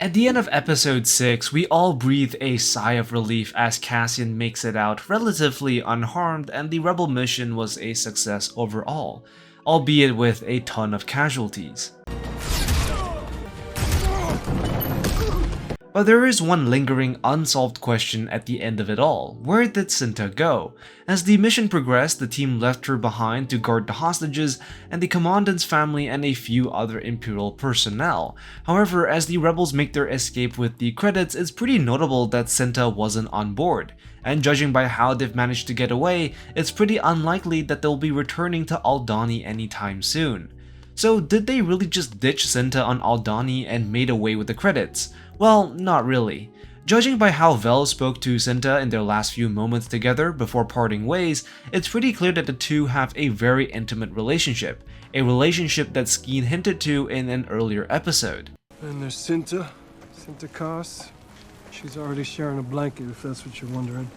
At the end of episode 6, we all breathe a sigh of relief as Cassian makes it out relatively unharmed and the rebel mission was a success overall, albeit with a ton of casualties. But there is one lingering unsolved question at the end of it all. Where did CINTA go? As the mission progressed, the team left her behind to guard the hostages and the commandant's family and a few other imperial personnel. However, as the rebels make their escape with the credits, it's pretty notable that CINTA wasn't on board. And judging by how they've managed to get away, it's pretty unlikely that they'll be returning to Aldhani anytime soon. So did they really just ditch CINTA on Aldhani and made away with the credits? Well, not really. Judging by how Vel spoke to CINTA in their last few moments together before parting ways, it's pretty clear that the two have a very intimate relationship, a relationship that Skeen hinted to in an earlier episode. And there's CINTA KAZ. She's already sharing a blanket, if that's what you're wondering.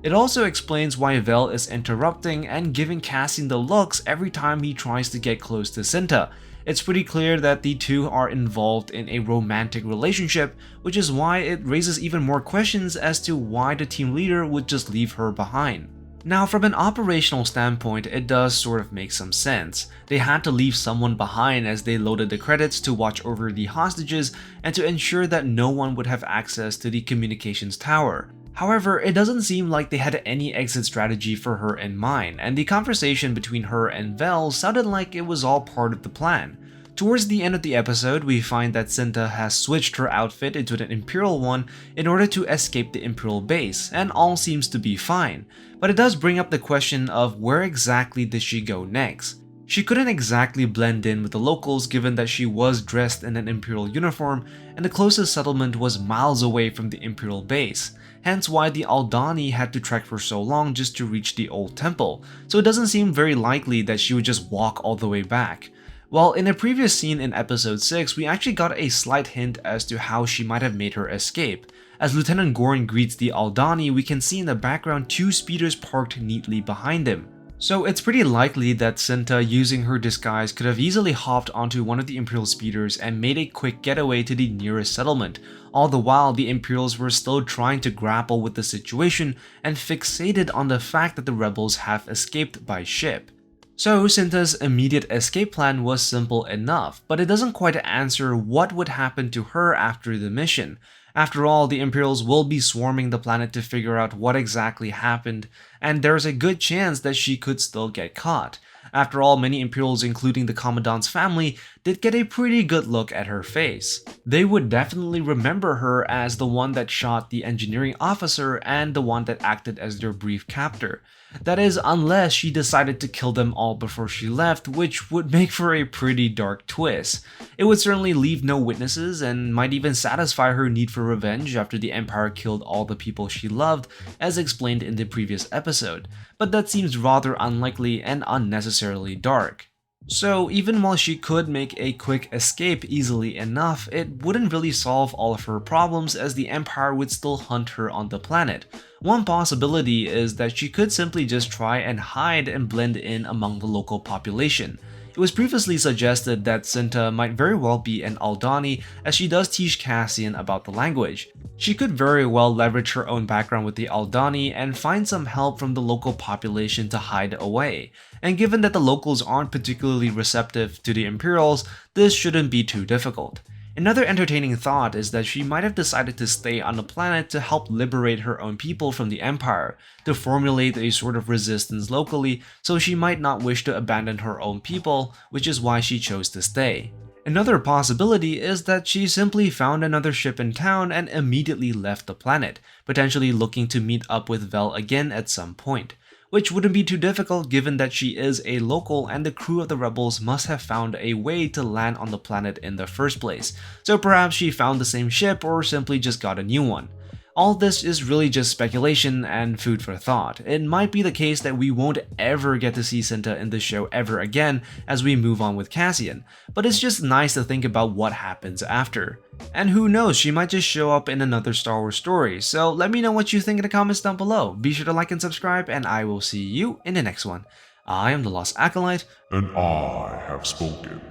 It also explains why Vel is interrupting and giving Cassian the looks every time he tries to get close to CINTA. It's pretty clear that the two are involved in a romantic relationship, which is why it raises even more questions as to why the team leader would just leave her behind. Now, from an operational standpoint, it does sort of make some sense. They had to leave someone behind as they loaded the credits to watch over the hostages and to ensure that no one would have access to the communications tower. However, it doesn't seem like they had any exit strategy for her in mind, and the conversation between her and Vel sounded like it was all part of the plan. Towards the end of the episode, we find that CINTA has switched her outfit into an imperial one in order to escape the imperial base, and all seems to be fine. But it does bring up the question of where exactly did she go next? She couldn't exactly blend in with the locals given that she was dressed in an imperial uniform, and the closest settlement was miles away from the imperial base. Hence why the Aldhani had to trek for so long just to reach the old temple, so it doesn't seem very likely that she would just walk all the way back. Well, in a previous scene in episode 6, we actually got a slight hint as to how she might have made her escape. As Lieutenant Gorn greets the Aldhani, we can see in the background two speeders parked neatly behind him. So it's pretty likely that CINTA, using her disguise, could have easily hopped onto one of the Imperial speeders and made a quick getaway to the nearest settlement. All the while, the Imperials were still trying to grapple with the situation and fixated on the fact that the rebels have escaped by ship. So CINTA's immediate escape plan was simple enough, but it doesn't quite answer what would happen to her after the mission. After all, the Imperials will be swarming the planet to figure out what exactly happened, and there's a good chance that she could still get caught. After all, many Imperials, including the Commandant's family, did get a pretty good look at her face. They would definitely remember her as the one that shot the engineering officer and the one that acted as their brief captor. That is, unless she decided to kill them all before she left, which would make for a pretty dark twist. It would certainly leave no witnesses and might even satisfy her need for revenge after the Empire killed all the people she loved, as explained in the previous episode, but that seems rather unlikely and unnecessarily dark. So even while she could make a quick escape easily enough, it wouldn't really solve all of her problems as the Empire would still hunt her on the planet. One possibility is that she could simply just try and hide and blend in among the local population. It was previously suggested that CINTA might very well be an Aldhani, as she does teach Cassian about the language. She could very well leverage her own background with the Aldhani and find some help from the local population to hide away. And given that the locals aren't particularly receptive to the Imperials, this shouldn't be too difficult. Another entertaining thought is that she might have decided to stay on the planet to help liberate her own people from the Empire, to formulate a sort of resistance locally, so she might not wish to abandon her own people, which is why she chose to stay. Another possibility is that she simply found another ship in town and immediately left the planet, potentially looking to meet up with Vel again at some point. Which wouldn't be too difficult given that she is a local and the crew of the rebels must have found a way to land on the planet in the first place, so perhaps she found the same ship or simply just got a new one. All this is really just speculation and food for thought. It might be the case that we won't ever get to see CINTA in the show ever again as we move on with Cassian, but it's just nice to think about what happens after. And who knows, she might just show up in another Star Wars story, so let me know what you think in the comments down below. Be sure to like and subscribe, and I will see you in the next one. I am the Lost Acolyte, and I have spoken.